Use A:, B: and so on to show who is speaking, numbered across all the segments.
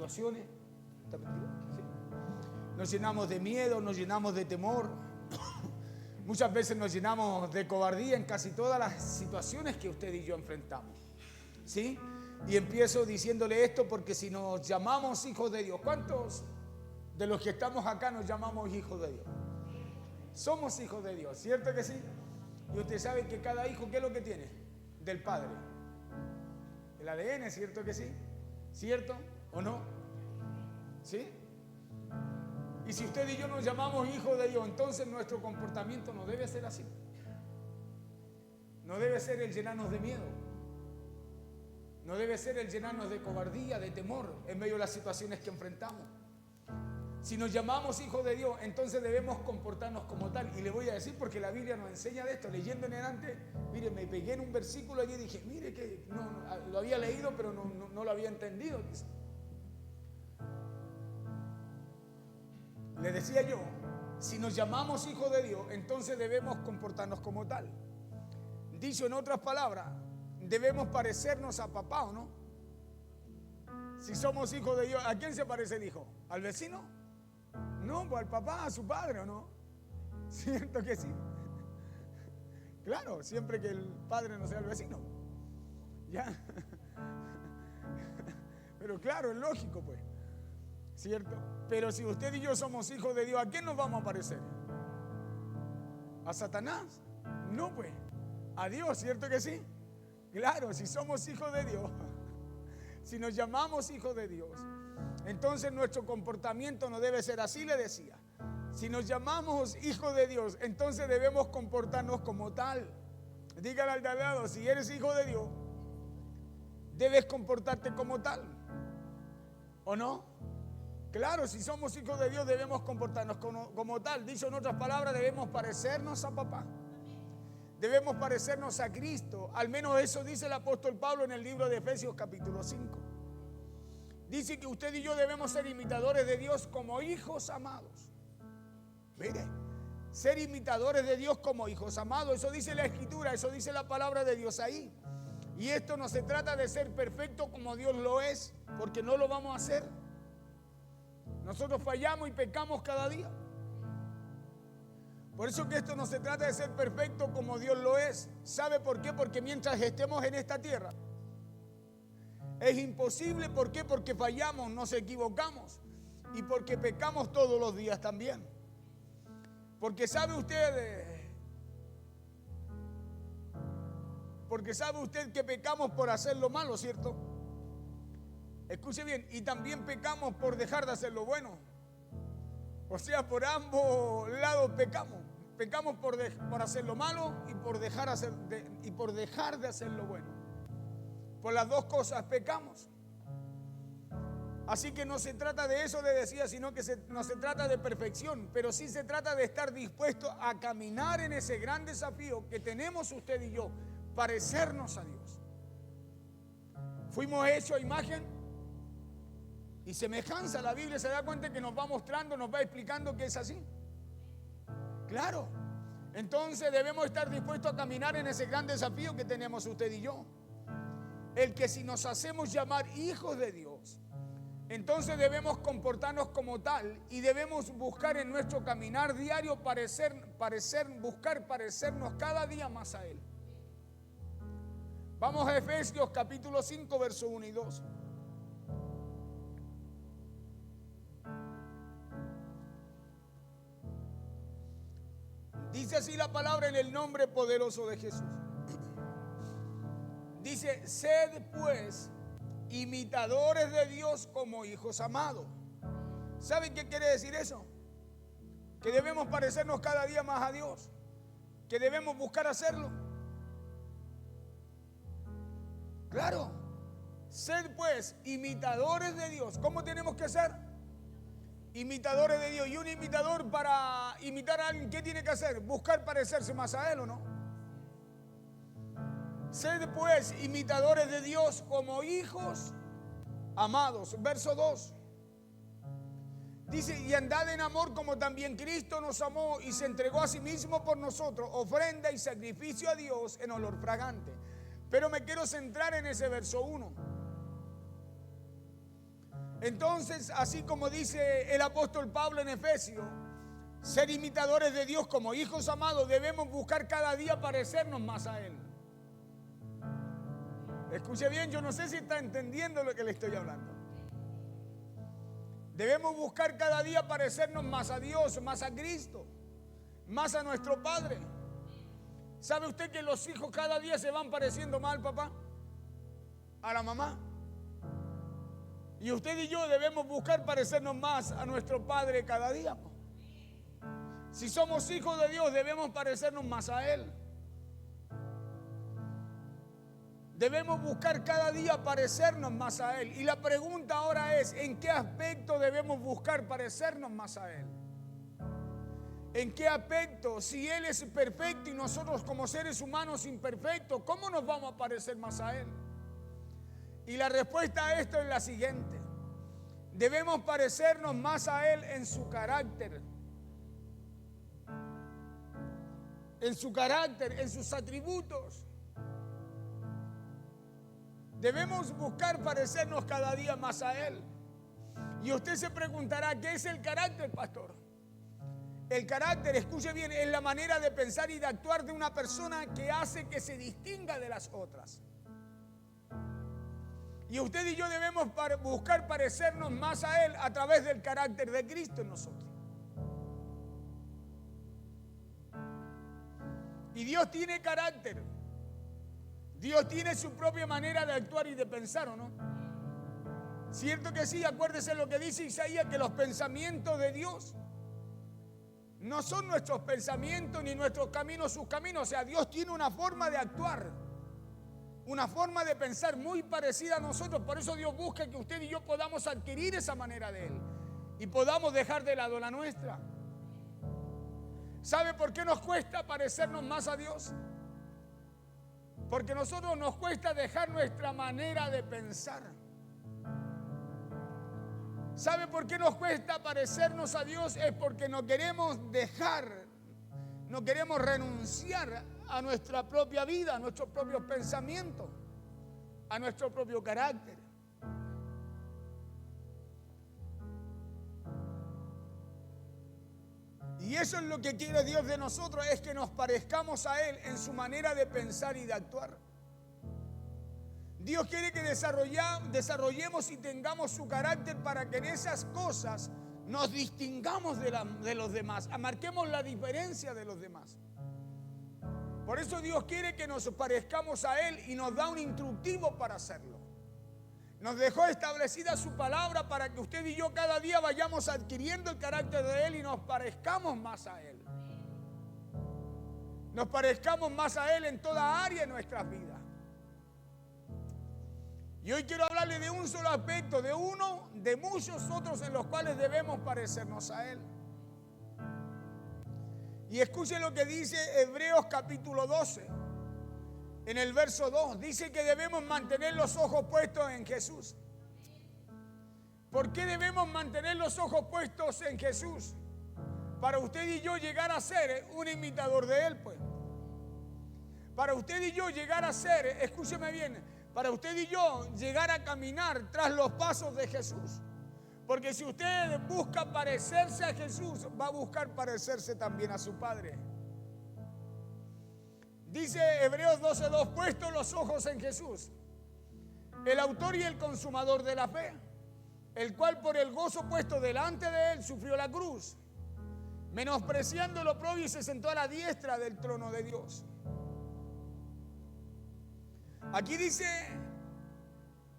A: situaciones. ¿Está prendido? Sí. Nos llenamos de miedo, nos llenamos de temor. Muchas veces nos llenamos de cobardía en casi todas las situaciones que usted y yo enfrentamos. ¿Sí? Y empiezo diciéndole esto porque si nos llamamos hijos de Dios, ¿cuántos de los que estamos acá nos llamamos hijos de Dios? Somos hijos de Dios, ¿cierto que sí? Y usted sabe que cada hijo, ¿qué es lo que tiene? Del Padre. El ADN, ¿cierto que sí? ¿Cierto o no? ¿Sí? Y si usted y yo nos llamamos hijos de Dios, entonces nuestro comportamiento no debe ser así. No debe ser el llenarnos de miedo. No debe ser el llenarnos de cobardía, de temor en medio de las situaciones que enfrentamos. Si nos llamamos hijos de Dios, entonces debemos comportarnos como tal. Y le voy a decir porque la Biblia nos enseña de esto. Leyendo en adelante, mire, me pegué en un versículo allí y dije, mire que no, lo había leído pero no lo había entendido. Le decía yo, si nos llamamos hijos de Dios, entonces debemos comportarnos como tal. Dicho en otras palabras, debemos parecernos a papá, ¿o no? Si somos hijos de Dios, ¿a quién se parece el hijo? ¿Al vecino? No, pues al papá, a su padre, ¿o no? ¿Cierto que sí? Claro, siempre que el padre no sea el vecino. ¿Ya? Pero claro, es lógico, pues. ¿Cierto? Pero si usted y yo somos hijos de Dios, ¿a quién nos vamos a parecer? ¿A Satanás? No, pues. A Dios, ¿cierto que sí? Claro, si somos hijos de Dios, si nos llamamos hijos de Dios, entonces nuestro comportamiento no debe ser así, le decía. Si nos llamamos hijos de Dios, entonces debemos comportarnos como tal. Dígale al de al lado, si eres hijo de Dios, debes comportarte como tal. ¿O no? Claro, si somos hijos de Dios debemos comportarnos como tal. Dicho en otras palabras, debemos parecernos a papá. Debemos parecernos a Cristo. Al menos eso dice el apóstol Pablo en el libro de Efesios capítulo 5. Dice que usted y yo debemos ser imitadores de Dios como hijos amados. Mire, ser imitadores de Dios como hijos amados. Eso dice la Escritura, eso dice la palabra de Dios ahí. Y esto no se trata de ser perfecto como Dios lo es, porque no lo vamos a hacer. Nosotros fallamos y pecamos cada día. Por eso que esto no se trata de ser perfecto como Dios lo es. ¿Sabe por qué? Porque mientras estemos en esta tierra es imposible. ¿Por qué? Porque fallamos, nos equivocamos y porque pecamos todos los días también. Porque sabe usted que pecamos por hacer lo malo, ¿cierto? Escuche bien, y también pecamos por dejar de hacer lo bueno. O sea, por ambos lados pecamos. Pecamos por hacer lo malo y por dejar de hacer lo bueno. Por las dos cosas pecamos. Así que no se trata de eso, le decía, sino que no se trata de perfección, pero sí se trata de estar dispuesto a caminar en ese gran desafío que tenemos usted y yo, parecernos a Dios. Fuimos hechos a imagen y semejanza. La Biblia se da cuenta que nos va mostrando, nos va explicando que es así. Claro. Entonces debemos estar dispuestos a caminar en ese gran desafío que tenemos usted y yo. El que si nos hacemos llamar hijos de Dios, entonces debemos comportarnos como tal y debemos buscar en nuestro caminar diario buscar parecernos cada día más a Él. Vamos a Efesios capítulo 5, verso 1 y 2. Dice así la palabra en el nombre poderoso de Jesús. Dice, sed pues imitadores de Dios como hijos amados. ¿Saben qué quiere decir eso? Que debemos parecernos cada día más a Dios. Que debemos buscar hacerlo. Claro. Sed pues imitadores de Dios. ¿Cómo tenemos que ser? Imitadores de Dios. Y un imitador, para imitar a alguien, ¿qué tiene que hacer? Buscar parecerse más a Él, ¿o no? Sed pues imitadores de Dios como hijos amados. Verso 2. Dice, y andad en amor como también Cristo nos amó y se entregó a sí mismo por nosotros, ofrenda y sacrificio a Dios en olor fragante. Pero me quiero centrar en ese verso 1. Entonces, así como dice el apóstol Pablo en Efesios, ser imitadores de Dios como hijos amados, debemos buscar cada día parecernos más a Él. Escuche bien, yo no sé si está entendiendo lo que le estoy hablando. Debemos buscar cada día parecernos más a Dios, más a Cristo, más a nuestro Padre. ¿Sabe usted que los hijos cada día se van pareciendo más al papá, a la mamá? Y usted y yo debemos buscar parecernos más a nuestro Padre cada día. Si somos hijos de Dios, debemos parecernos más a Él. Debemos buscar cada día parecernos más a Él. Y la pregunta ahora es, ¿en qué aspecto debemos buscar parecernos más a Él? ¿En qué aspecto? Si Él es perfecto y nosotros como seres humanos imperfectos, ¿cómo nos vamos a parecer más a Él? Y la respuesta a esto es la siguiente. Debemos parecernos más a Él en su carácter. En su carácter, en sus atributos. Debemos buscar parecernos cada día más a Él. Y usted se preguntará, ¿qué es el carácter, pastor? El carácter, escuche bien, es la manera de pensar y de actuar de una persona que hace que se distinga de las otras. Y usted y yo debemos buscar parecernos más a Él a través del carácter de Cristo en nosotros. Y Dios tiene carácter. Dios tiene su propia manera de actuar y de pensar, ¿o no? Cierto que sí, acuérdese lo que dice Isaías, que los pensamientos de Dios no son nuestros pensamientos ni nuestros caminos sus caminos. O sea, Dios tiene una forma de actuar, una forma de pensar muy parecida a nosotros. Por eso Dios busca que usted y yo podamos adquirir esa manera de Él y podamos dejar de lado la nuestra. ¿Sabe por qué nos cuesta parecernos más a Dios? Porque a nosotros nos cuesta dejar nuestra manera de pensar. ¿Sabe por qué nos cuesta parecernos a Dios? Es porque no queremos dejar, no queremos renunciar a nuestra propia vida, a nuestros propios pensamientos, a nuestro propio carácter. Y eso es lo que quiere Dios de nosotros, es que nos parezcamos a Él en su manera de pensar y de actuar. Dios quiere que desarrollemos y tengamos su carácter para que en esas cosas nos distingamos de los demás, marquemos la diferencia de los demás. Por eso Dios quiere que nos parezcamos a Él y nos da un instructivo para hacerlo. Nos dejó establecida su palabra para que usted y yo cada día vayamos adquiriendo el carácter de Él y nos parezcamos más a Él. Nos parezcamos más a Él en toda área de nuestras vidas. Y hoy quiero hablarle de un solo aspecto, de uno de muchos otros en los cuales debemos parecernos a Él. Y escuche lo que dice Hebreos capítulo 12. En el verso 2 dice que debemos mantener los ojos puestos en Jesús. ¿Por qué debemos mantener los ojos puestos en Jesús? Para usted y yo llegar a ser un imitador de Él, pues. Para usted y yo llegar a ser, escúcheme bien, para usted y yo llegar a caminar tras los pasos de Jesús. Porque si usted busca parecerse a Jesús, va a buscar parecerse también a su Padre. Dice Hebreos 12:2, puestos los ojos en Jesús, el autor y el consumador de la fe, el cual por el gozo puesto delante de Él sufrió la cruz, menospreciando el oprobio y se sentó a la diestra del trono de Dios. Aquí dice,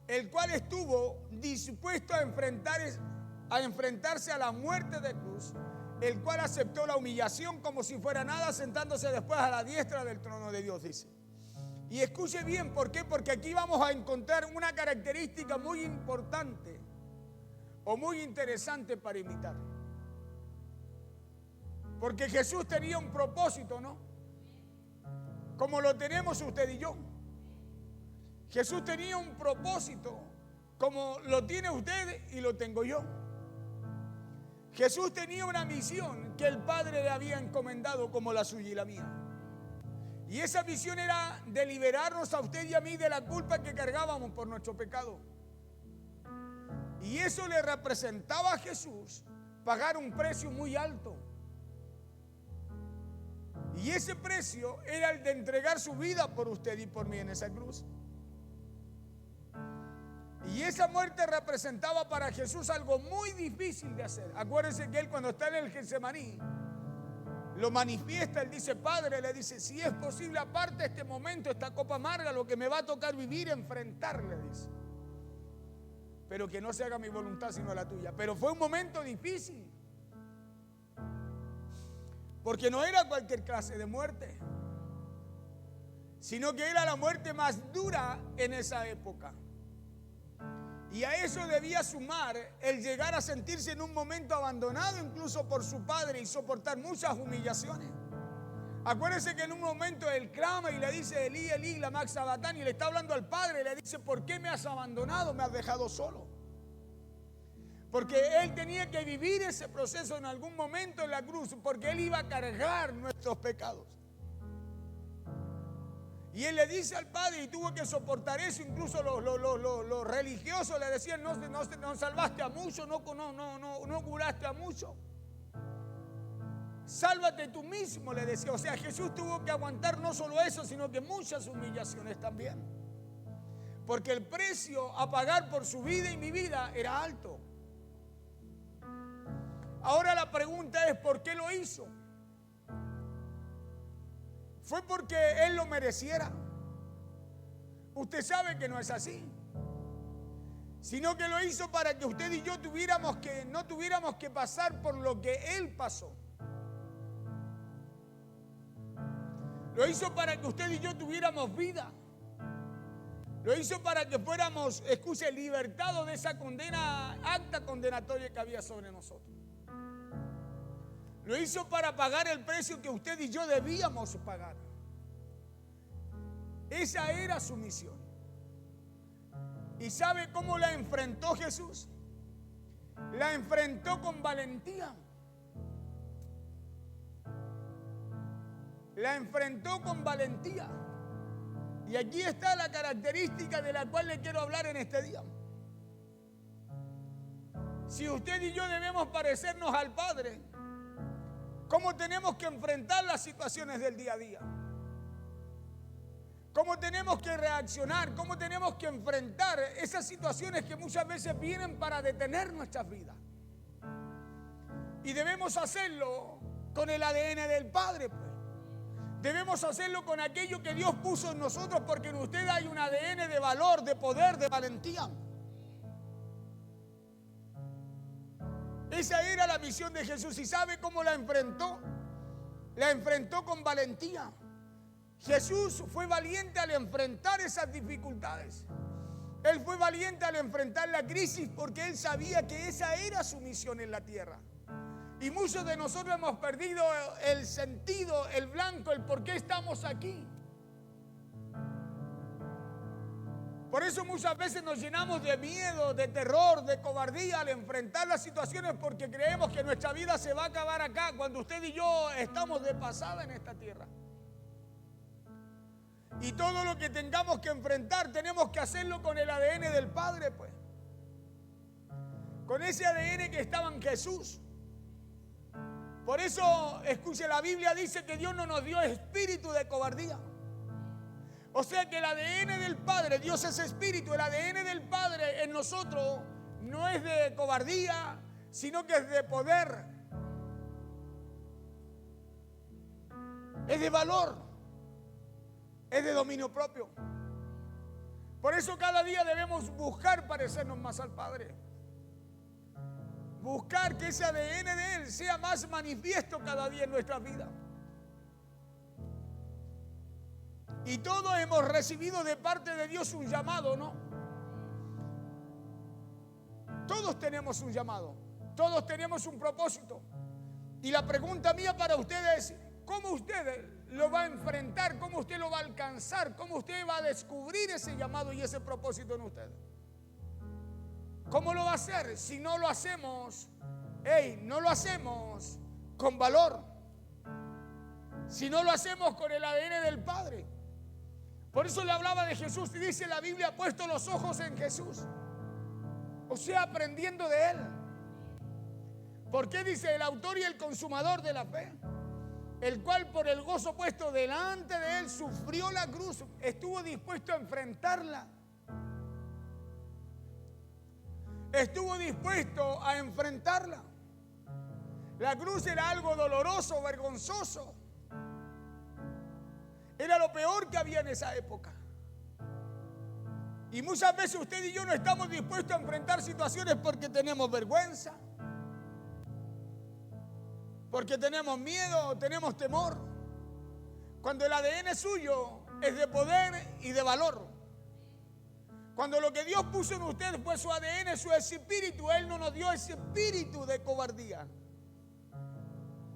A: el cual estuvo dispuesto a enfrentarse a la muerte de cruz, el cual aceptó la humillación como si fuera nada, sentándose después a la diestra del trono de Dios, dice. Y escuche bien, ¿por qué? Porque aquí vamos a encontrar una característica muy importante o muy interesante para imitar. Porque Jesús tenía un propósito, ¿no? Como lo tenemos usted y yo. Jesús tenía un propósito, como lo tiene usted y lo tengo yo. Jesús tenía una misión que el Padre le había encomendado como la suya y la mía. Y esa misión era de liberarnos a usted y a mí de la culpa que cargábamos por nuestro pecado. Y eso le representaba a Jesús pagar un precio muy alto. Y ese precio era el de entregar su vida por usted y por mí en esa cruz. Y esa muerte representaba para Jesús algo muy difícil de hacer. Acuérdense que él, cuando está en el Getsemaní, lo manifiesta. Él dice: Padre, le dice, si es posible, aparte este momento, esta copa amarga, lo que me va a tocar vivir, enfrentar, le dice. Pero que no se haga mi voluntad sino la tuya. Pero fue un momento difícil, porque no era cualquier clase de muerte, sino que era la muerte más dura en esa época. Y a eso debía sumar el llegar a sentirse en un momento abandonado incluso por su padre y soportar muchas humillaciones. Acuérdense que en un momento él clama y le dice: Elí, Elí, lama sabactani, y le está hablando al padre, le dice: ¿por qué me has abandonado? Me has dejado solo. Porque él tenía que vivir ese proceso en algún momento en la cruz, porque él iba a cargar nuestros pecados. Y él le dice al Padre, y tuvo que soportar eso. Incluso los religiosos le decían: no salvaste a muchos, no curaste a muchos. Sálvate tú mismo, le decía. O sea, Jesús tuvo que aguantar no solo eso, sino que muchas humillaciones también. Porque el precio a pagar por su vida y mi vida era alto. Ahora la pregunta es: ¿por qué lo hizo? ¿Fue porque él lo mereciera? Usted sabe que no es así. Sino que lo hizo para que usted y yo no tuviéramos que pasar por lo que él pasó. Lo hizo para que usted y yo tuviéramos vida. Lo hizo para que fuéramos, escuche, libertados de esa acta condenatoria que había sobre nosotros. Lo hizo para pagar el precio que usted y yo debíamos pagar. Esa era su misión. ¿Y sabe cómo la enfrentó Jesús? La enfrentó con valentía. La enfrentó con valentía. Y aquí está la característica de la cual le quiero hablar en este día. Si usted y yo debemos parecernos al Padre, ¿cómo tenemos que enfrentar las situaciones del día a día? ¿Cómo tenemos que reaccionar? ¿Cómo tenemos que enfrentar esas situaciones que muchas veces vienen para detener nuestras vidas? Y debemos hacerlo con el ADN del Padre, pues. Debemos hacerlo con aquello que Dios puso en nosotros, porque en usted hay un ADN de valor, de poder, de valentía. Esa era la misión de Jesús. ¿Y sabe cómo la enfrentó? La enfrentó con valentía. Jesús fue valiente al enfrentar esas dificultades. Él fue valiente al enfrentar la crisis, porque él sabía que esa era su misión en la tierra. Y muchos de nosotros hemos perdido el sentido, el blanco, el por qué estamos aquí. Por eso muchas veces nos llenamos de miedo, de terror, de cobardía al enfrentar las situaciones, porque creemos que nuestra vida se va a acabar acá, cuando usted y yo estamos de pasada en esta tierra. Y todo lo que tengamos que enfrentar tenemos que hacerlo con el ADN del Padre, pues. Con ese ADN que estaba en Jesús. Por eso, escuche, la Biblia dice que Dios no nos dio espíritu de cobardía. O sea que el ADN del Padre, Dios es espíritu, el ADN del Padre en nosotros no es de cobardía, sino que es de poder. Es de valor, es de dominio propio. Por eso cada día debemos buscar parecernos más al Padre. Buscar que ese ADN de Él sea más manifiesto cada día en nuestra vida. Y todos hemos recibido de parte de Dios un llamado, ¿no? Todos tenemos un llamado, todos tenemos un propósito. Y la pregunta mía para ustedes es: ¿cómo usted lo va a enfrentar? ¿Cómo usted lo va a alcanzar? ¿Cómo usted va a descubrir ese llamado y ese propósito en usted? ¿Cómo lo va a hacer si no lo hacemos? No lo hacemos con valor. Si no lo hacemos con el ADN del Padre. Por eso le hablaba de Jesús y dice la Biblia: puesto los ojos en Jesús. O sea, aprendiendo de Él. ¿Por qué dice el autor y el consumador de la fe? El cual por el gozo puesto delante de Él sufrió la cruz, estuvo dispuesto a enfrentarla. Estuvo dispuesto a enfrentarla. La cruz era algo doloroso, vergonzoso. Era lo peor que había en esa época. Y muchas veces usted y yo no estamos dispuestos a enfrentar situaciones porque tenemos vergüenza, porque tenemos miedo, tenemos temor. Cuando el ADN suyo es de poder y de valor. Cuando lo que Dios puso en usted fue su ADN, su espíritu, Él no nos dio ese espíritu de cobardía,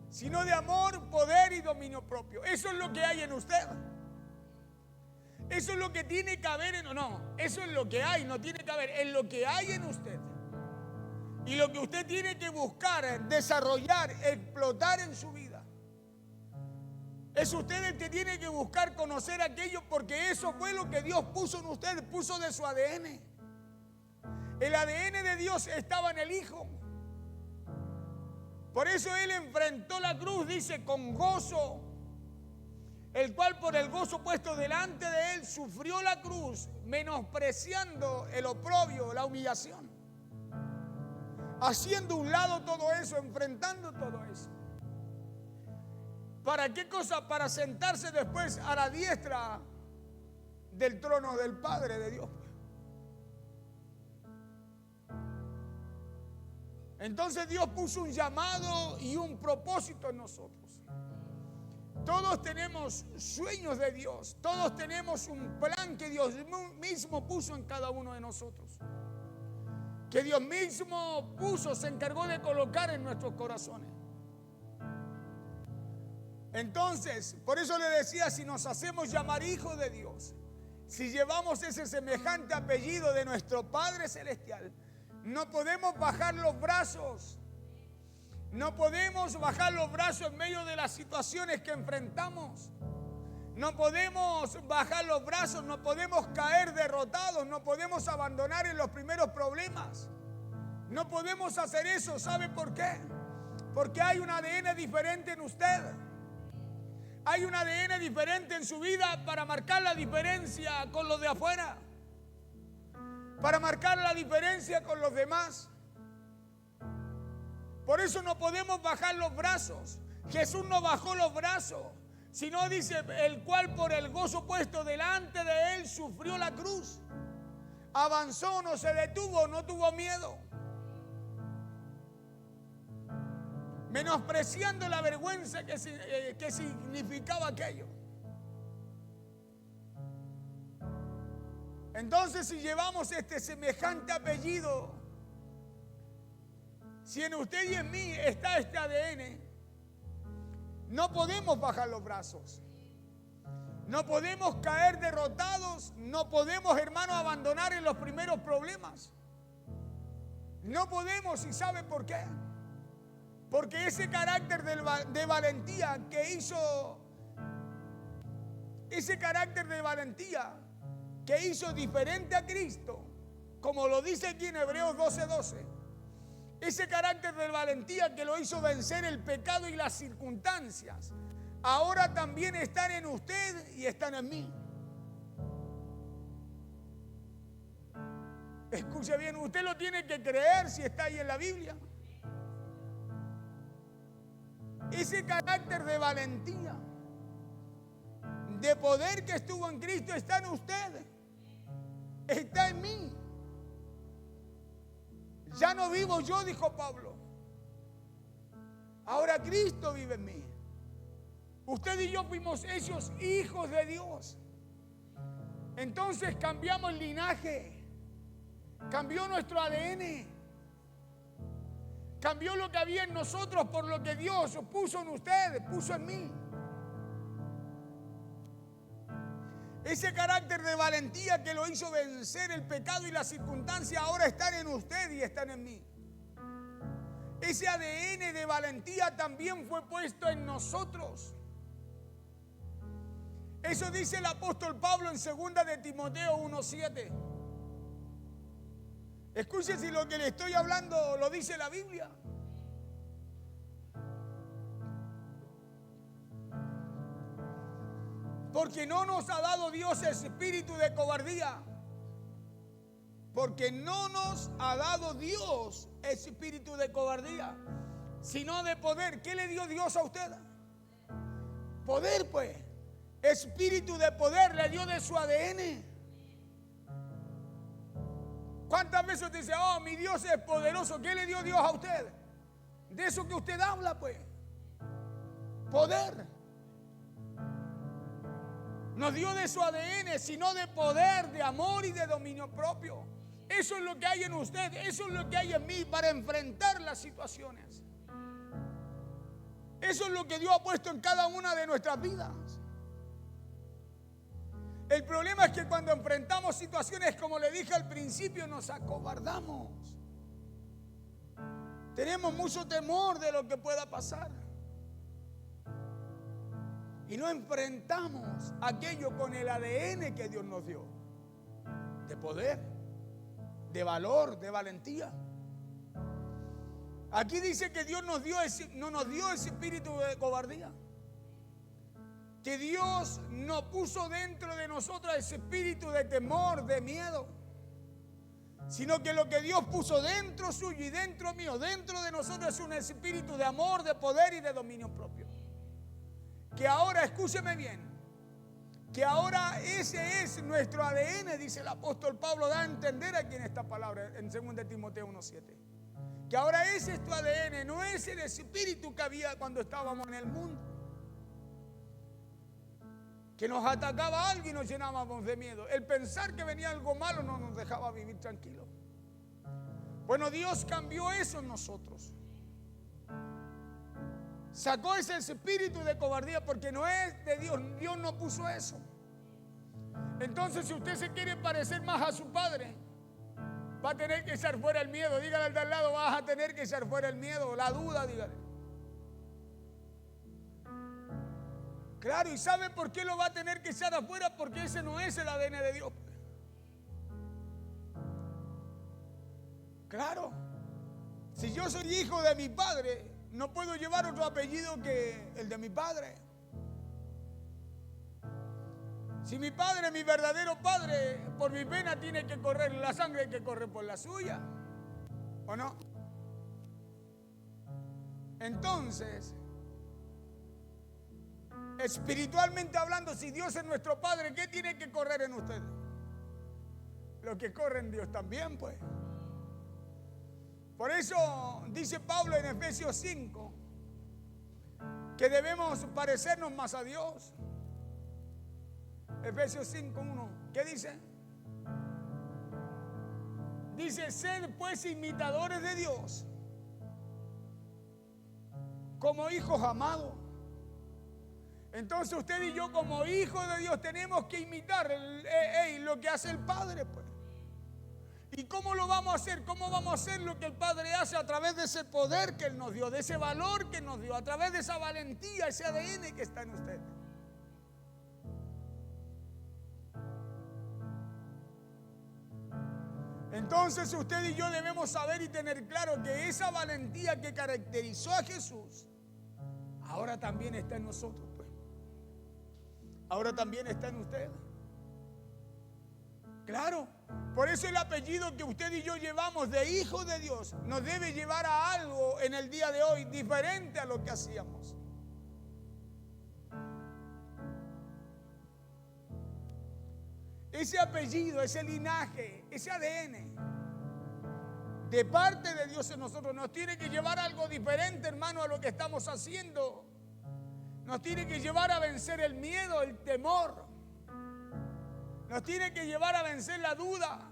A: sino de amor, poder y dominio propio. Eso es lo que hay en usted. Eso es lo que tiene que haber en... No, eso es lo que hay, no tiene que haber. Es lo que hay en usted. Y lo que usted tiene que buscar, desarrollar, explotar en su vida. Es usted el que tiene que buscar conocer aquello, porque eso fue lo que Dios puso en usted, puso de su ADN. El ADN de Dios estaba en el Hijo. Por eso Él enfrentó la cruz, dice, con gozo, el cual por el gozo puesto delante de Él sufrió la cruz, menospreciando el oprobio, la humillación. Haciendo un lado todo eso, enfrentando todo eso. ¿Para qué cosa? Para sentarse después a la diestra del trono del Padre de Dios. Entonces Dios puso un llamado y un propósito en nosotros. Todos tenemos sueños de Dios. Todos tenemos un plan que Dios mismo puso en cada uno de nosotros. Que Dios mismo puso, se encargó de colocar en nuestros corazones. Entonces, por eso le decía, si nos hacemos llamar hijos de Dios, si llevamos ese semejante apellido de nuestro Padre Celestial, no podemos bajar los brazos. No podemos bajar los brazos en medio de las situaciones que enfrentamos. No podemos bajar los brazos, no podemos caer derrotados, no podemos abandonar en los primeros problemas. No podemos hacer eso, ¿sabe por qué? Porque hay un ADN diferente en usted. Hay un ADN diferente en su vida para marcar la diferencia con los de afuera. Para marcar la diferencia con los demás. Por eso no podemos bajar los brazos. Jesús no bajó los brazos, sino dice, el cual por el gozo puesto delante de Él sufrió la cruz. Avanzó, no se detuvo, no tuvo miedo. Menospreciando la vergüenza que significaba aquello. Entonces, si llevamos este semejante apellido, si en usted y en mí está este ADN, no podemos bajar los brazos. No podemos caer derrotados. No podemos, hermano, abandonar en los primeros problemas. No podemos, ¿y sabe por qué? Porque ese carácter de valentía que hizo, ese carácter de valentía que hizo diferente a Cristo, como lo dice aquí en Hebreos 12:12, ese carácter de valentía que lo hizo vencer el pecado y las circunstancias, ahora también están en usted y están en mí. Escuche bien, usted lo tiene que creer si está ahí en la Biblia. Ese carácter de valentía, de poder que estuvo en Cristo está en usted, está en mí. Ya no vivo yo, dijo Pablo. Ahora Cristo vive en mí. Usted y yo fuimos hechos hijos de Dios. Entonces cambiamos el linaje, cambió nuestro ADN, cambió lo que había en nosotros por lo que Dios puso en usted, puso en mí. Ese carácter de valentía que lo hizo vencer el pecado y la circunstancia ahora están en usted y están en mí. Ese ADN de valentía también fue puesto en nosotros. Eso dice el apóstol Pablo en 2 de Timoteo 1:7. Escuche si lo que le estoy hablando lo dice la Biblia. Porque no nos ha dado Dios ese espíritu de cobardía. Porque no nos ha dado Dios ese espíritu de cobardía, sino de poder. ¿Qué le dio Dios a usted? Poder, pues. Espíritu de poder le dio de su ADN. ¿Cuántas veces usted dice, oh, mi Dios es poderoso? ¿Qué le dio Dios a usted? De eso que usted habla, pues. Poder. Nos dio de su ADN, sino de poder, de amor y de dominio propio. Eso es lo que hay en usted, eso es lo que hay en mí para enfrentar las situaciones. Eso es lo que Dios ha puesto en cada una de nuestras vidas. El problema es que cuando enfrentamos situaciones, como le dije al principio, nos acobardamos. Tenemos mucho temor de lo que pueda pasar. Y no enfrentamos aquello con el ADN que Dios nos dio. De poder, de valor, de valentía. Aquí dice que Dios no nos dio ese espíritu de cobardía. Que Dios no puso dentro de nosotros ese espíritu de temor, de miedo. Sino que lo que Dios puso dentro suyo y dentro mío, dentro de nosotros, es un espíritu de amor, de poder y de dominio propio. Que ahora, escúcheme bien, que ahora ese es nuestro ADN, dice el apóstol Pablo, da a entender aquí en esta palabra, en 2 Timoteo 1:7. Que ahora ese es tu ADN, no es el espíritu que había cuando estábamos en el mundo. Que nos atacaba algo y nos llenábamos de miedo. El pensar que venía algo malo no nos dejaba vivir tranquilos. Bueno, Dios cambió eso en nosotros. Sacó ese espíritu de cobardía porque no es de Dios. Dios no puso eso. Entonces, si usted se quiere parecer más a su padre, va a tener que echar fuera el miedo. Dígale al de al lado, vas a tener que echar fuera el miedo, la duda, dígale. Claro, ¿y sabe por qué lo va a tener que echar afuera? Porque ese no es el ADN de Dios. Claro. Si yo soy hijo de mi padre, no puedo llevar otro apellido que el de mi padre. Si mi padre, mi verdadero padre, por mi pena tiene que correr la sangre que corre por la suya. ¿O no? Entonces, espiritualmente hablando, si Dios es nuestro Padre, ¿qué tiene que correr en usted? Lo que corre en Dios también, pues. Por eso dice Pablo en Efesios 5 que debemos parecernos más a Dios. Efesios 5:1, ¿qué dice? Dice, sed pues imitadores de Dios, como hijos amados. Entonces usted y yo como hijos de Dios tenemos que imitar lo que hace el Padre, pues. ¿Y cómo lo vamos a hacer? ¿Cómo vamos a hacer lo que el Padre hace? A través de ese poder que Él nos dio, de ese valor que nos dio, a través de esa valentía, ese ADN que está en usted. Entonces usted y yo debemos saber y tener claro que esa valentía que caracterizó a Jesús ahora también está en nosotros, pues. Ahora también está en usted. Claro, por eso el apellido que usted y yo llevamos de hijo de Dios nos debe llevar a algo en el día de hoy diferente a lo que hacíamos. Ese apellido, ese linaje, ese ADN de parte de Dios en nosotros nos tiene que llevar a algo diferente, hermano, a lo que estamos haciendo. Nos tiene que llevar a vencer el miedo, el temor. Nos tiene que llevar a vencer la duda.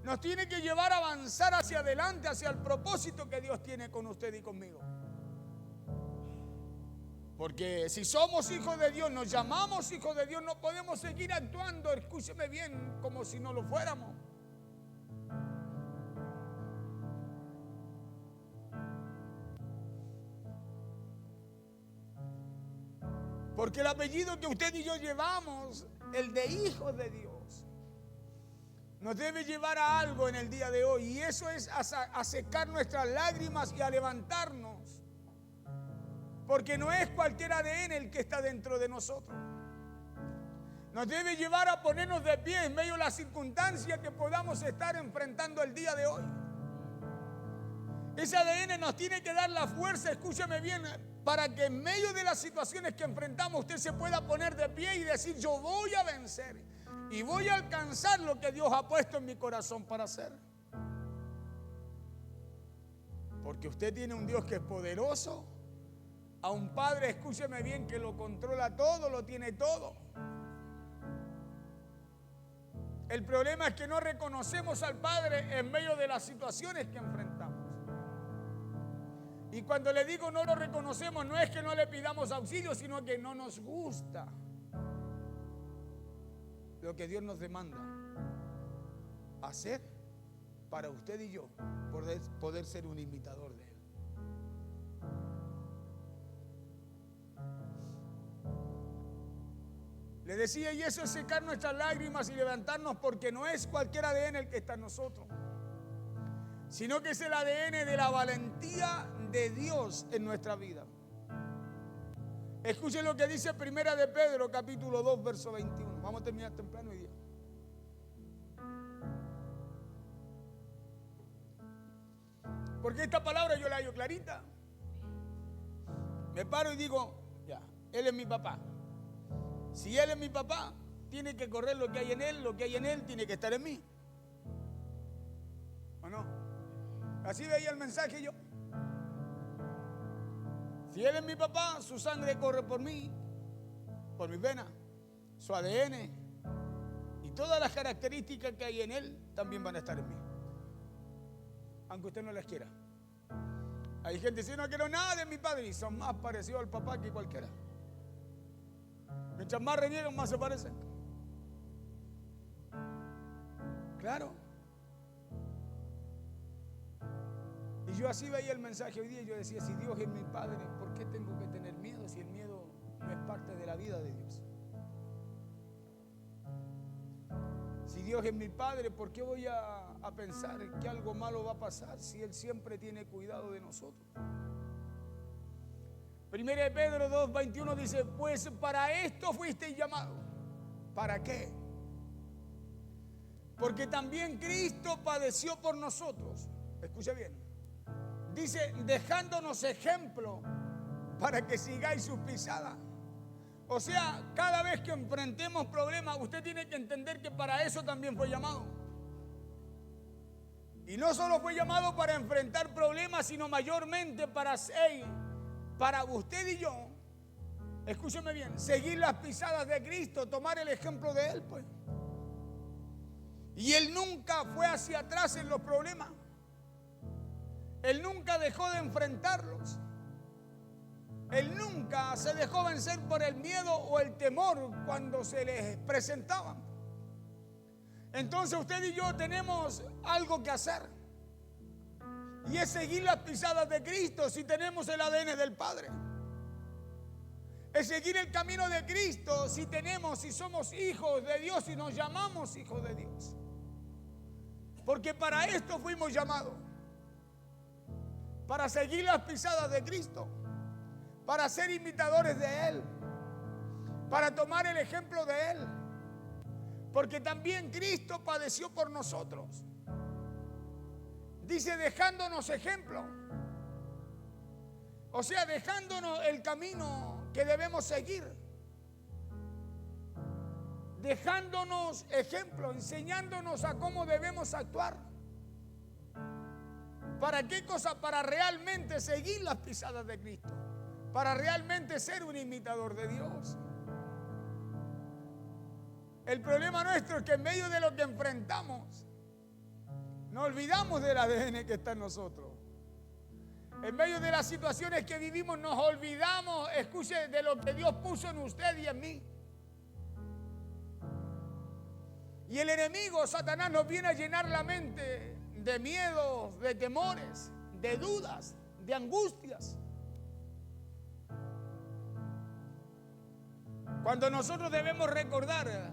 A: Nos tiene que llevar a avanzar hacia adelante, hacia el propósito que Dios tiene con usted y conmigo. Porque si somos hijos de Dios, nos llamamos hijos de Dios, no podemos seguir actuando, escúcheme bien, como si no lo fuéramos. Porque el apellido que usted y yo llevamos, el de hijos de Dios, nos debe llevar a algo en el día de hoy, y eso es a secar nuestras lágrimas y a levantarnos, porque no es cualquier ADN el que está dentro de nosotros. Nos debe llevar a ponernos de pie en medio de las circunstancias que podamos estar enfrentando el día de hoy. Ese ADN nos tiene que dar la fuerza, escúcheme bien, para que en medio de las situaciones que enfrentamos usted se pueda poner de pie y decir: yo voy a vencer y voy a alcanzar lo que Dios ha puesto en mi corazón para hacer. Porque usted tiene un Dios que es poderoso, a un Padre, escúcheme bien, que lo controla todo, lo tiene todo. El problema es que no reconocemos al Padre en medio de las situaciones que enfrentamos. Y cuando le digo no lo reconocemos, no es que no le pidamos auxilio, sino que no nos gusta lo que Dios nos demanda hacer para usted y yo poder ser un imitador de Él. Le decía, y eso es secar nuestras lágrimas y levantarnos, porque no es cualquier ADN el que está en nosotros, sino que es el ADN de la valentía de Dios en nuestra vida. Escuchen lo que dice Primera de Pedro, capítulo 2, verso 21. Vamos a terminar temprano hoy día. Porque esta palabra yo la hallo clarita. Me paro y digo, ya, Él es mi papá. Si Él es mi papá, tiene que correr lo que hay en Él, lo que hay en Él tiene que estar en mí. ¿O no? Así veía el mensaje yo. Si Él es mi papá, su sangre corre por mí, por mis venas, su ADN y todas las características que hay en Él también van a estar en mí, aunque usted no las quiera. Hay gente que dice: no quiero nada de mi padre, y son más parecidos al papá que cualquiera. Mientras más reniegan, más se parecen. Claro. Y yo así veía el mensaje hoy día. Yo decía: si Dios es mi Padre, ¿por qué tengo que tener miedo si el miedo no es parte de la vida de Dios? Si Dios es mi Padre, ¿por qué voy a pensar que algo malo va a pasar si Él siempre tiene cuidado de nosotros? Primera de Pedro 2:21 dice: pues para esto fuisteis llamados. ¿Para qué? Porque también Cristo padeció por nosotros. Escucha bien. Dice: dejándonos ejemplo para que sigáis sus pisadas. O sea, cada vez que enfrentemos problemas, usted tiene que entender que para eso también fue llamado. Y no solo fue llamado para enfrentar problemas, sino mayormente para usted y yo, escúcheme bien, seguir las pisadas de Cristo, tomar el ejemplo de Él, pues. Y Él nunca fue hacia atrás en los problemas. Él nunca dejó de enfrentarlos. Él nunca se dejó vencer por el miedo o el temor cuando se les presentaban. Entonces usted y yo tenemos algo que hacer, y es seguir las pisadas de Cristo si tenemos el ADN del Padre. Es seguir el camino de Cristo si somos hijos de Dios y nos llamamos hijos de Dios. Porque para esto fuimos llamados. Para seguir las pisadas de Cristo. Para ser imitadores de Él. Para tomar el ejemplo de Él. Porque también Cristo padeció por nosotros. Dice: dejándonos ejemplo. O sea, dejándonos el camino que debemos seguir. Dejándonos ejemplo, enseñándonos a cómo debemos actuar. ¿Para qué cosa? Para realmente seguir las pisadas de Cristo. Para realmente ser un imitador de Dios. El problema nuestro es que en medio de lo que enfrentamos, nos olvidamos del ADN que está en nosotros. En medio de las situaciones que vivimos, nos olvidamos, escuche, de lo que Dios puso en usted y en mí. Y el enemigo, Satanás, nos viene a llenar la mente de miedos, de temores, de dudas, de angustias. Cuando nosotros debemos recordar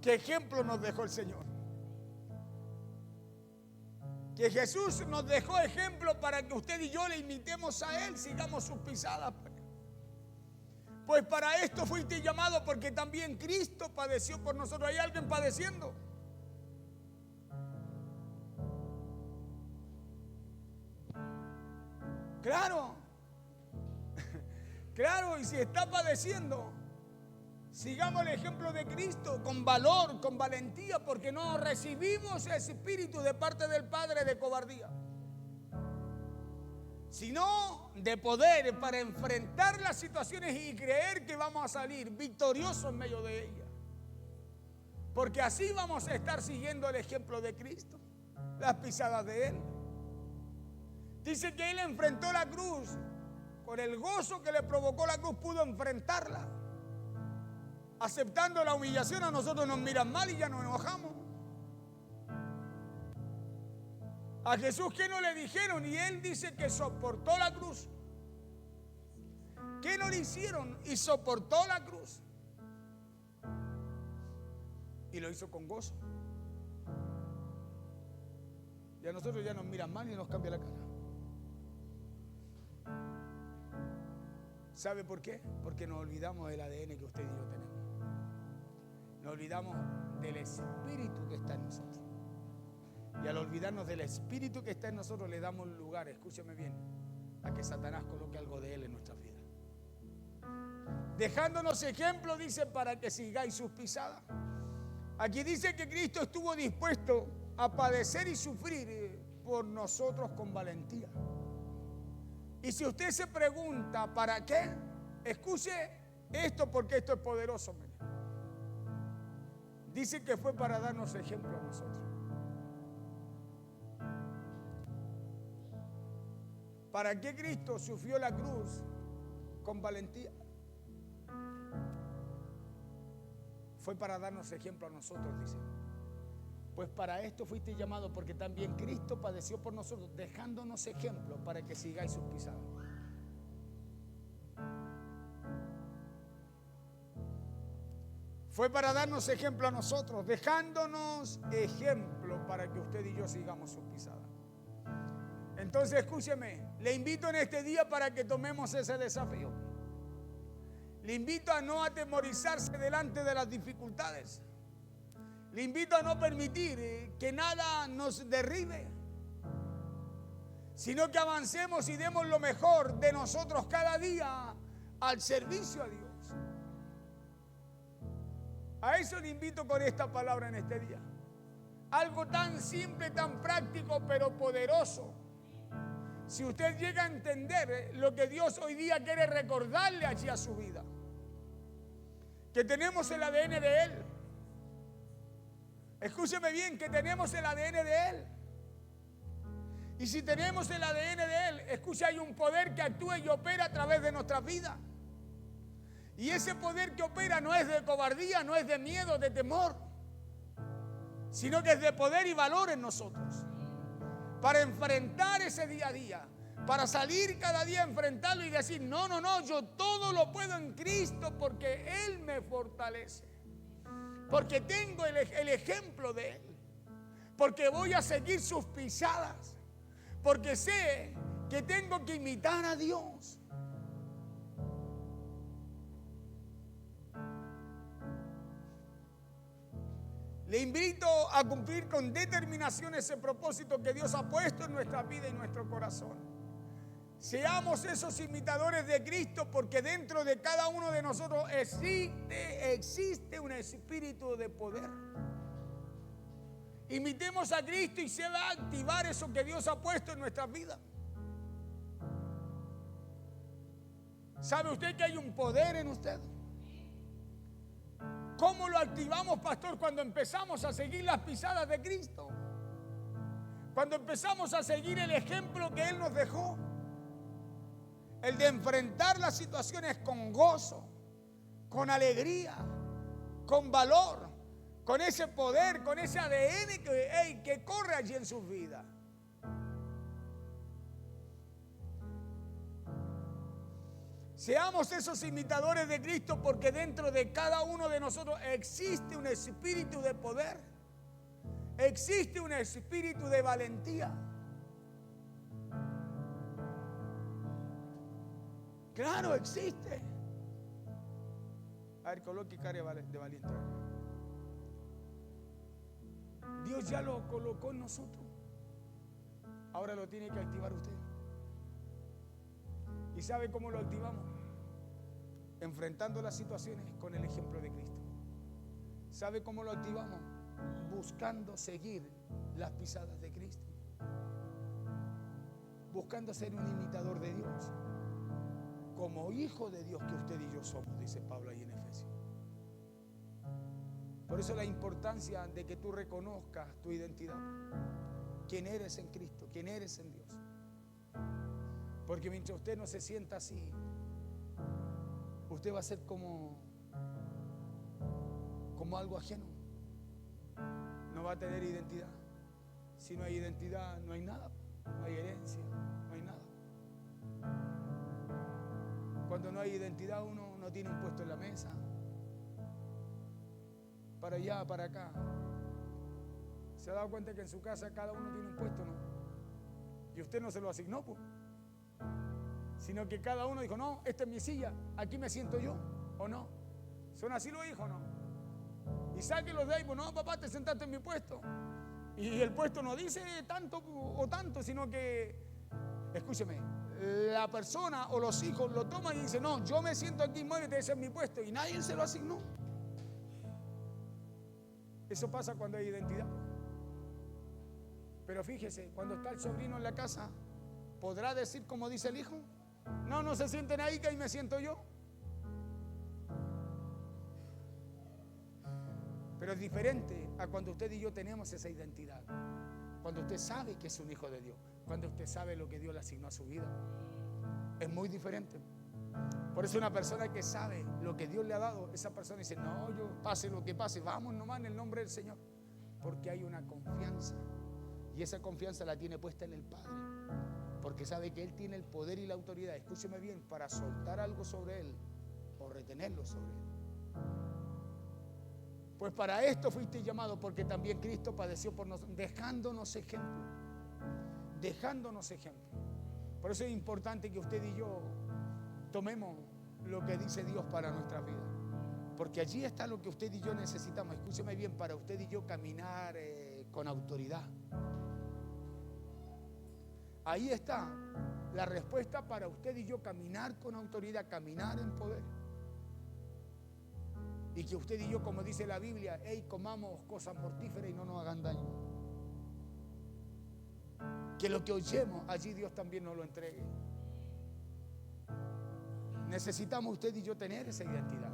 A: qué ejemplo nos dejó el Señor. Que Jesús nos dejó ejemplo para que usted y yo le imitemos a Él, sigamos sus pisadas. Pues para esto fuiste llamado, porque también Cristo padeció por nosotros. ¿Hay alguien padeciendo? Claro, claro, y si está padeciendo, sigamos el ejemplo de Cristo con valor, con valentía, porque no recibimos ese espíritu de parte del Padre de cobardía, sino de poder para enfrentar las situaciones y creer que vamos a salir victoriosos en medio de ellas. Porque así vamos a estar siguiendo el ejemplo de Cristo, las pisadas de Él. Dice que Él enfrentó la cruz, con el gozo que le provocó la cruz pudo enfrentarla. Aceptando la humillación, a nosotros nos miran mal y ya nos enojamos. A Jesús, ¿qué no le dijeron? Y Él dice que soportó la cruz. ¿Qué no le hicieron? Y soportó la cruz. Y lo hizo con gozo. Y a nosotros ya nos miran mal y nos cambia la cara. ¿Sabe por qué? Porque nos olvidamos del ADN que usted y yo tenemos. Nos olvidamos del espíritu que está en nosotros. Y al olvidarnos del espíritu que está en nosotros, le damos lugar, escúcheme bien, a que Satanás coloque algo de él en nuestras vidas. Dejándonos ejemplo, dice, para que sigáis sus pisadas. Aquí dice que Cristo estuvo dispuesto a padecer y sufrir por nosotros con valentía. Y si usted se pregunta, ¿para qué? Escuche esto, porque esto es poderoso. Dice que fue para darnos ejemplo a nosotros. ¿Para qué Cristo sufrió la cruz con valentía? Fue para darnos ejemplo a nosotros, dice. Pues para esto fuiste llamado, porque también Cristo padeció por nosotros, dejándonos ejemplo para que sigáis sus pisadas. Fue para darnos ejemplo a nosotros, dejándonos ejemplo para que usted y yo sigamos sus pisadas. Entonces, escúcheme, le invito en este día para que tomemos ese desafío. Le invito a no atemorizarse delante de las dificultades. Le invito a no permitir que nada nos derribe, sino que avancemos y demos lo mejor de nosotros cada día al servicio a Dios. A eso le invito con esta palabra en este día. Algo tan simple, tan práctico, pero poderoso. Si usted llega a entender lo que Dios hoy día quiere recordarle allí a su vida, que tenemos el ADN de Él. Escúcheme bien, que tenemos el ADN de Él. Y si tenemos el ADN de Él, escucha, hay un poder que actúa y opera a través de nuestras vidas. Y ese poder que opera no es de cobardía, no es de miedo, de temor, sino que es de poder y valor en nosotros. Para enfrentar ese día a día, para salir cada día a enfrentarlo y decir, no, yo todo lo puedo en Cristo porque Él me fortalece. Porque tengo el ejemplo de Él. Porque voy a seguir sus pisadas. Porque sé que tengo que imitar a Dios. Le invito a cumplir con determinación ese propósito que Dios ha puesto en nuestra vida y nuestro corazón. Seamos esos imitadores de Cristo, porque dentro de cada uno de nosotros existe un espíritu de poder. Imitemos a Cristo y se va a activar eso que Dios ha puesto en nuestras vidas. ¿Sabe usted que hay un poder en usted? ¿Cómo lo activamos, pastor? Cuando empezamos a seguir las pisadas de Cristo. Cuando empezamos a seguir el ejemplo que Él nos dejó. El de enfrentar las situaciones con gozo, con alegría, con valor, con ese poder, con ese ADN que corre allí en sus vidas. Seamos esos imitadores de Cristo, porque dentro de cada uno de nosotros existe un espíritu de poder Existe un espíritu de valentía. Claro, existe. A ver, coloque cara de valiente. Dios ya lo colocó en nosotros. Ahora lo tiene que activar usted. ¿Y sabe cómo lo activamos? Enfrentando las situaciones con el ejemplo de Cristo. ¿Sabe cómo lo activamos? Buscando seguir las pisadas de Cristo. Buscando ser un imitador de Dios. Como hijo de Dios que usted y yo somos, dice Pablo ahí en Efesios. Por eso la importancia de que tú reconozcas tu identidad. Quién eres en Cristo, quién eres en Dios. Porque mientras usted no se sienta así, usted va a ser como algo ajeno. No va a tener identidad. Si no hay identidad, no hay nada. No hay herencia, no hay nada. Cuando no hay identidad, uno no tiene un puesto en la mesa. Para allá, para acá. ¿Se ha dado cuenta que en su casa cada uno tiene un puesto, no? Y usted no se lo asignó, pues. Sino que cada uno dijo, no, esta es mi silla, aquí me siento yo, ¿o no? ¿Son así los hijos, no? Y sáquenlos de ahí, pues no, papá, te sentaste en mi puesto. Y el puesto no dice tanto o tanto, sino que, escúcheme, la persona o los hijos lo toman y dicen, no, yo me siento aquí, muévete, ese es mi puesto. Y nadie se lo asignó. Eso pasa cuando hay identidad. Pero fíjese, cuando está el sobrino en la casa, ¿podrá decir como dice el hijo? No, no se sienten ahí, que ahí me siento yo. Pero es diferente a cuando usted y yo tenemos esa identidad. Cuando usted sabe que es un hijo de Dios. Cuando usted sabe lo que Dios le asignó a su vida. Es muy diferente. Por eso una persona que sabe lo que Dios le ha dado, esa persona dice, no, yo pase lo que pase, vamos nomás en el nombre del Señor. Porque hay una confianza. Y esa confianza la tiene puesta en el Padre. Porque sabe que Él tiene el poder y la autoridad, escúcheme bien, para soltar algo sobre Él o retenerlo sobre Él. Pues para esto fuiste llamado, porque también Cristo padeció por nosotros, dejándonos ejemplo. Dejándonos ejemplo. Por eso es importante que usted y yo tomemos lo que dice Dios para nuestra vida. Porque allí está lo que usted y yo necesitamos. Escúcheme bien, para usted y yo caminar con autoridad. Ahí está la respuesta para usted y yo caminar con autoridad, caminar en poder. Y que usted y yo, como dice la Biblia, comamos cosas mortíferas y no nos hagan daño. Que lo que oyemos, allí Dios también nos lo entregue. Necesitamos usted y yo tener esa identidad.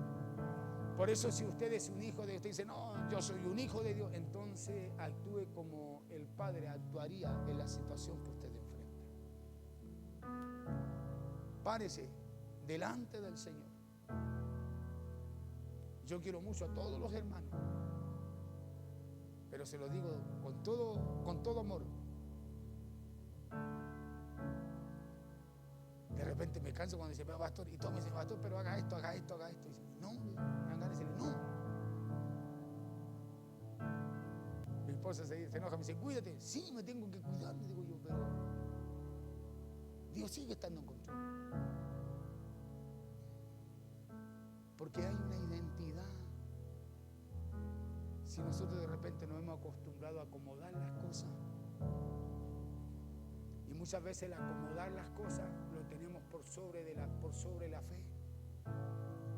A: Por eso si usted es un hijo de Dios, usted dice, no, yo soy un hijo de Dios, entonces actúe como el Padre actuaría en la situación que usted enfrenta. Párese delante del Señor. Yo quiero mucho a todos los hermanos, pero se lo digo con todo amor. De repente me canso cuando dice, pero pastor, y todos me dicen, pastor, pero haga esto, haga esto, haga esto. Y dice, no, me dan ganas de decirle, no. Mi esposa se enoja, me dice, cuídate. Sí, me tengo que cuidar, le digo yo, pero Dios sigue estando en control. Porque hay una identidad. Si nosotros de repente nos hemos acostumbrado a acomodar las cosas, y muchas veces el acomodar las cosas lo tenemos por sobre la fe.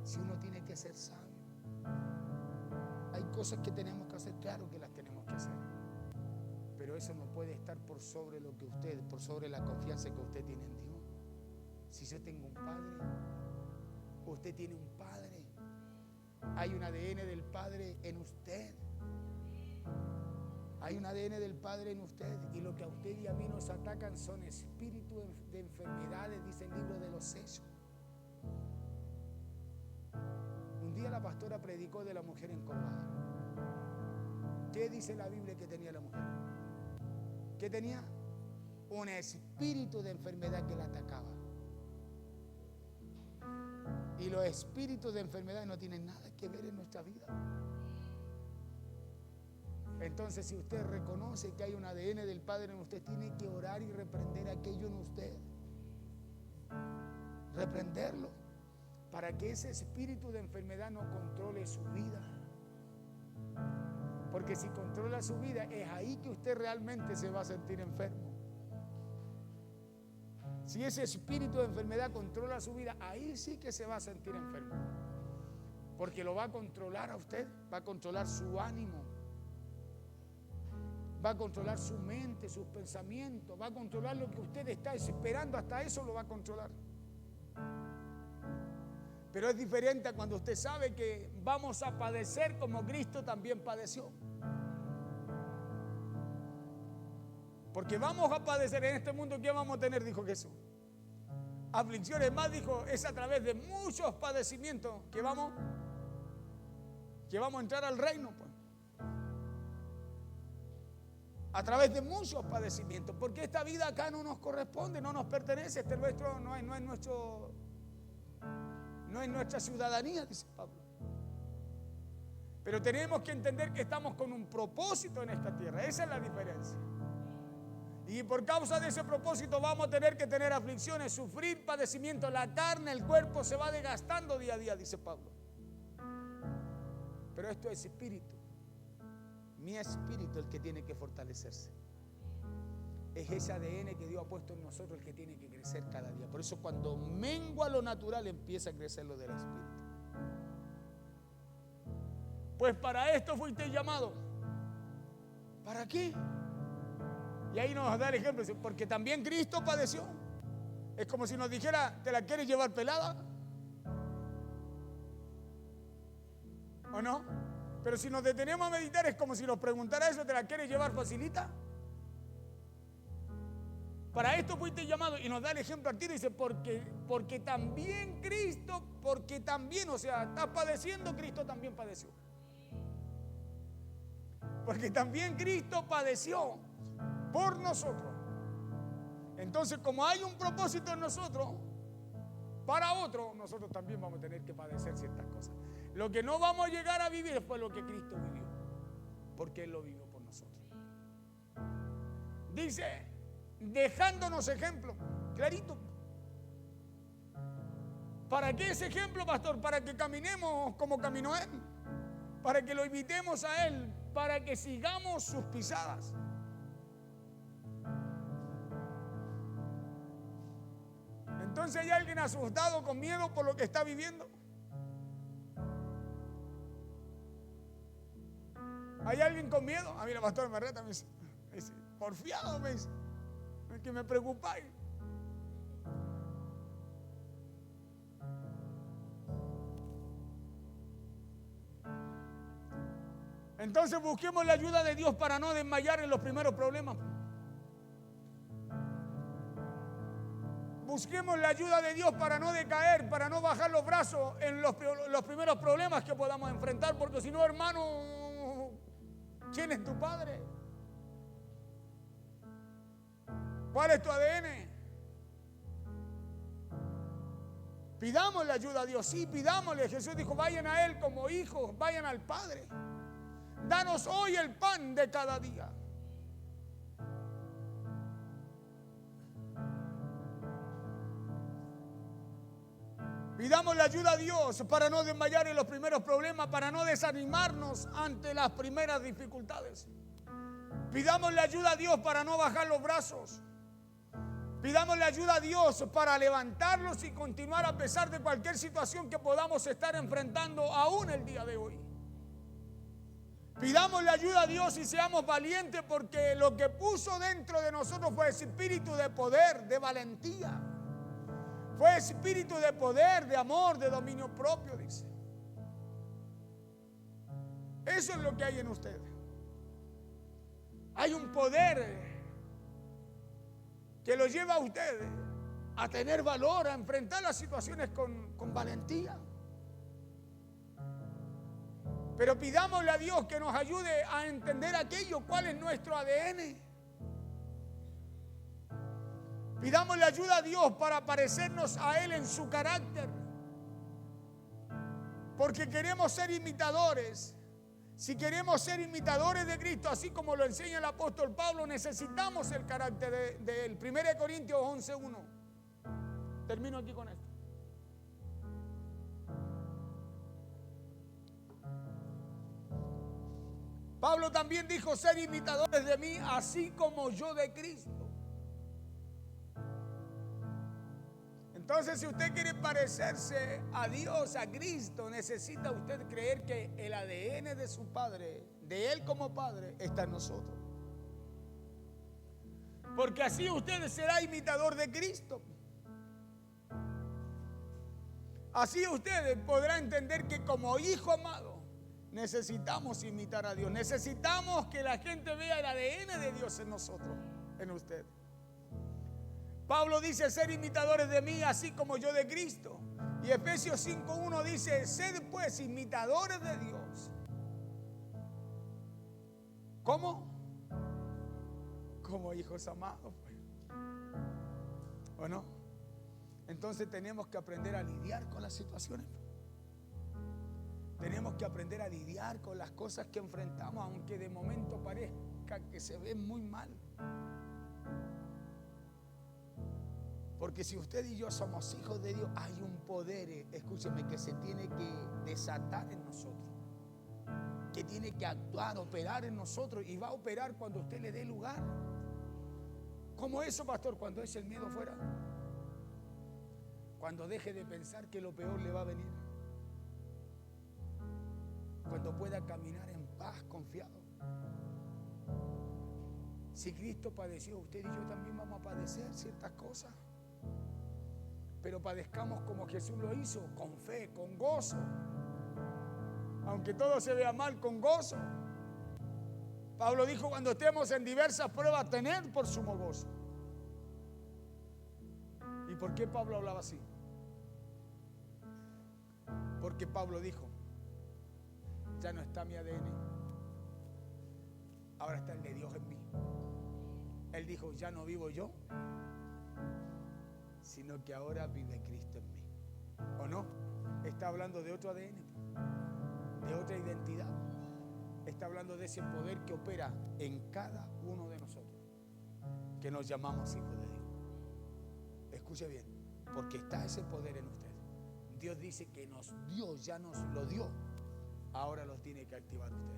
A: Si uno tiene que ser sabio, hay cosas que tenemos que hacer, claro que las tenemos que hacer, pero eso no puede estar por sobre la confianza que usted tiene en Dios. Si yo tengo un padre, usted tiene un padre, hay un ADN del Padre en usted. Hay un ADN del Padre en usted, y lo que a usted y a mí nos atacan son espíritus de enfermedades, dice el libro de los sellos. Un día la pastora predicó de la mujer encorvada. ¿Qué dice la Biblia que tenía la mujer? ¿Qué tenía? Un espíritu de enfermedad que la atacaba. Y los espíritus de enfermedad no tienen nada que ver en nuestra vida. Entonces, si usted reconoce que hay un ADN del Padre en usted, tiene que orar y reprender aquello en usted. Reprenderlo, para que ese espíritu de enfermedad no controle su vida. Porque si controla su vida, es ahí que usted realmente se va a sentir enfermo. Si ese espíritu de enfermedad controla su vida, ahí sí que se va a sentir enfermo. Porque lo va a controlar a usted, va a controlar su ánimo, va a controlar su mente, sus pensamientos, va a controlar lo que usted está esperando, hasta eso lo va a controlar. Pero es diferente a cuando usted sabe que vamos a padecer como Cristo también padeció. Porque vamos a padecer en este mundo. ¿Qué vamos a tener? Dijo Jesús. Aflicciones. Más dijo, es a través de muchos padecimientos que vamos a entrar al reino, pues. A través de muchos padecimientos. Porque esta vida acá no nos corresponde, no nos pertenece. Este nuestro, no es nuestra ciudadanía, dice Pablo. Pero tenemos que entender que estamos con un propósito en esta tierra. Esa es la diferencia. Y por causa de ese propósito vamos a tener que tener aflicciones, sufrir padecimientos. La carne, el cuerpo se va desgastando día a día, dice Pablo. Pero esto es espíritu. Mi espíritu el que tiene que fortalecerse. Es ese ADN que Dios ha puesto en nosotros el que tiene que crecer cada día. Por eso cuando mengua lo natural empieza a crecer lo del espíritu. Pues para esto fuiste llamado. ¿Para qué? Y ahí nos da el ejemplo, porque también Cristo padeció. Es como si nos dijera, ¿te la quieres llevar pelada? ¿O no? Pero si nos detenemos a meditar es como si nos preguntara eso, ¿te la quieres llevar facilita? Para esto fuiste llamado. Y nos da el ejemplo al tiro y dice, porque también Cristo, o sea, estás padeciendo, Cristo también padeció. Porque también Cristo padeció por nosotros. Entonces, como hay un propósito en nosotros, para otro, nosotros también vamos a tener que padecer ciertas cosas. Lo que no vamos a llegar a vivir fue lo que Cristo vivió, porque Él lo vivió por nosotros. Dice, dejándonos ejemplo, clarito. ¿Para qué ese ejemplo, pastor? Para que caminemos como caminó Él, para que lo imitemos a Él, para que sigamos sus pisadas. Entonces, ¿hay alguien asustado con miedo por lo que está viviendo? ¿Hay alguien con miedo? A mí la pastora me reta, me dice, porfiado, me dice, es que me preocupáis. Entonces busquemos la ayuda de Dios para no desmayar en los primeros problemas. Busquemos la ayuda de Dios para no decaer, para no bajar los brazos en los primeros problemas que podamos enfrentar, porque si no, hermano, ¿quién es tu padre? ¿Cuál es tu ADN? Pidamos la ayuda a Dios, sí, pidámosle. Jesús dijo, vayan a Él como hijos, vayan al Padre. Danos hoy el pan de cada día. Pidamos la ayuda a Dios para no desmayar en los primeros problemas, para no desanimarnos ante las primeras dificultades. Pidamos la ayuda a Dios para no bajar los brazos. Pidamos la ayuda a Dios para levantarlos y continuar a pesar de cualquier situación que podamos estar enfrentando aún el día de hoy. Pidamos la ayuda a Dios y seamos valientes, porque lo que puso dentro de nosotros fue espíritu de poder, de valentía. Fue espíritu de poder, de amor, de dominio propio, dice. Eso es lo que hay en usted. Hay un poder que lo lleva a usted a tener valor, a enfrentar las situaciones con valentía. Pero pidámosle a Dios que nos ayude a entender aquello, cuál es nuestro ADN. Pidámosle ayuda a Dios para parecernos a Él en su carácter. Porque queremos ser imitadores. Si queremos ser imitadores de Cristo, así como lo enseña el apóstol Pablo, necesitamos el carácter de él. 1 Corintios 11:1. Termino aquí con esto. Pablo también dijo: ser imitadores de mí, así como yo de Cristo. Entonces, si usted quiere parecerse a Dios, a Cristo, necesita usted creer que el ADN de su Padre, de Él como Padre, está en nosotros. Porque así usted será imitador de Cristo. Así usted podrá entender que como hijo amado necesitamos imitar a Dios. Necesitamos que la gente vea el ADN de Dios en nosotros, en usted. Pablo dice: ser imitadores de mí, así como yo de Cristo. Y Efesios 5:1 dice: sed pues imitadores de Dios. ¿Cómo? Como hijos amados, pues. ¿O no? Entonces tenemos que aprender a lidiar con las situaciones. Tenemos que aprender a lidiar con las cosas que enfrentamos, aunque de momento parezca que se ven muy mal. Porque si usted y yo somos hijos de Dios, hay un poder, escúcheme, que se tiene que desatar en nosotros, que tiene que actuar, operar en nosotros, y va a operar cuando usted le dé lugar. ¿Cómo eso, pastor? Cuando eche el miedo fuera, cuando deje de pensar que lo peor le va a venir, cuando pueda caminar en paz, confiado. Si Cristo padeció, usted y yo también vamos a padecer ciertas cosas. Pero padezcamos como Jesús lo hizo, con fe, con gozo. Aunque todo se vea mal, con gozo. Pablo dijo: cuando estemos en diversas pruebas, tened por sumo gozo. ¿Y por qué Pablo hablaba así? Porque Pablo dijo: ya no está mi ADN, ahora está el de Dios en mí. Él dijo: ya no vivo yo, sino que ahora vive Cristo en mí. ¿O no? Está hablando de otro ADN, de otra identidad. Está hablando de ese poder que opera en cada uno de nosotros, que nos llamamos hijos de Dios. Escuche bien, porque está ese poder en usted. Dios dice que Dios ya nos lo dio, ahora lo tiene que activar usted.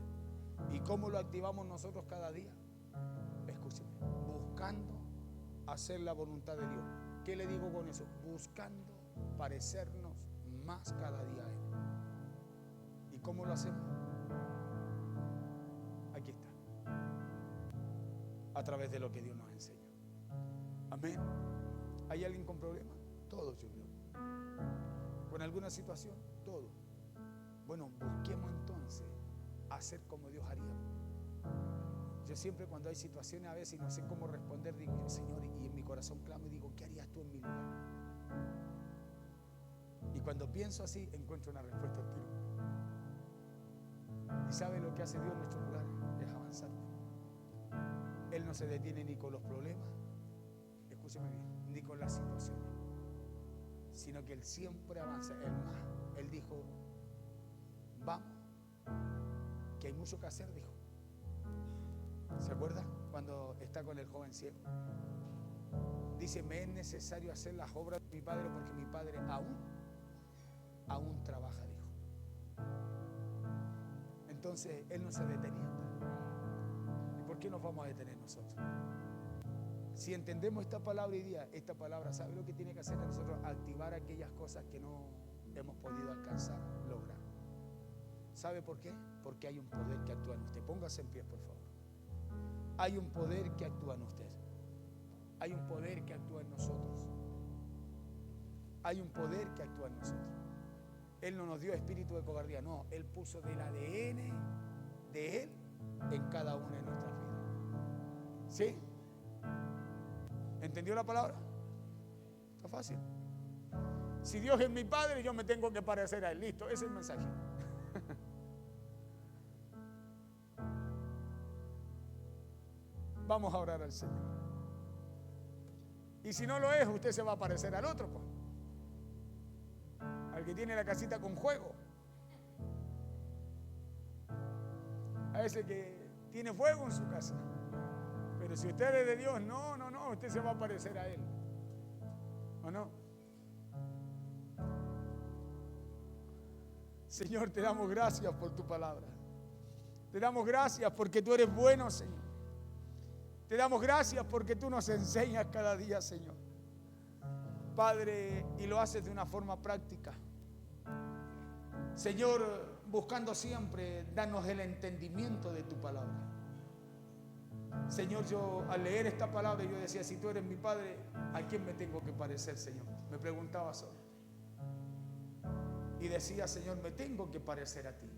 A: ¿Y cómo lo activamos nosotros cada día? Escúcheme, buscando hacer la voluntad de Dios. ¿Qué le digo con eso? Buscando parecernos más cada día a Él. ¿Y cómo lo hacemos? Aquí está. A través de lo que Dios nos enseña. Amén. ¿Hay alguien con problemas? Todos, yo creo. ¿Con alguna situación? Todos. Bueno, busquemos entonces hacer como Dios haría. Yo siempre, cuando hay situaciones a veces y no sé cómo responder, digo yo: Señor, y en mi corazón clamo y digo: ¿qué harías tú en mi lugar? Y cuando pienso así, encuentro una respuesta al tiro. ¿Y sabe lo que hace Dios en nuestro lugar? Es avanzar. Él no se detiene ni con los problemas, escúcheme bien, ni con las situaciones, sino que Él siempre avanza. Él dijo: vamos, que hay mucho que hacer, dijo. ¿Se acuerda? Cuando está con el joven ciego. Dice: me es necesario hacer las obras de mi Padre, porque mi Padre aún trabaja, dijo. Entonces Él no se detenía. ¿Y por qué nos vamos a detener nosotros? Si entendemos esta palabra hoy día, esta palabra, ¿sabe lo que tiene que hacer a nosotros? Activar aquellas cosas que no hemos podido alcanzar, lograr. ¿Sabe por qué? Porque hay un poder que actúa en usted. Póngase en pie, por favor. Hay un poder que actúa en usted. Hay un poder que actúa en nosotros. Hay un poder que actúa en nosotros. Él no nos dio espíritu de cobardía, no. Él puso del ADN de Él en cada una de nuestras vidas. ¿Sí? ¿Entendió la palabra? Está fácil. Si Dios es mi Padre, yo me tengo que parecer a Él. Listo, ese es el mensaje. Vamos a orar al Señor. Y si no lo es, usted se va a parecer al otro, pues. Al que tiene la casita con juego. a ese que tiene fuego en su casa. Pero si usted es de Dios, no, usted se va a parecer a Él. ¿O no? Señor, te damos gracias por tu palabra. Te damos gracias porque tú eres bueno, Señor. Te damos gracias porque tú nos enseñas cada día, Señor. Padre, y lo haces de una forma práctica. Señor, buscando siempre darnos el entendimiento de tu palabra. Señor, yo al leer esta palabra yo decía, si tú eres mi Padre, ¿a quién me tengo que parecer, Señor? Me preguntaba solo. Y decía, Señor, me tengo que parecer a ti.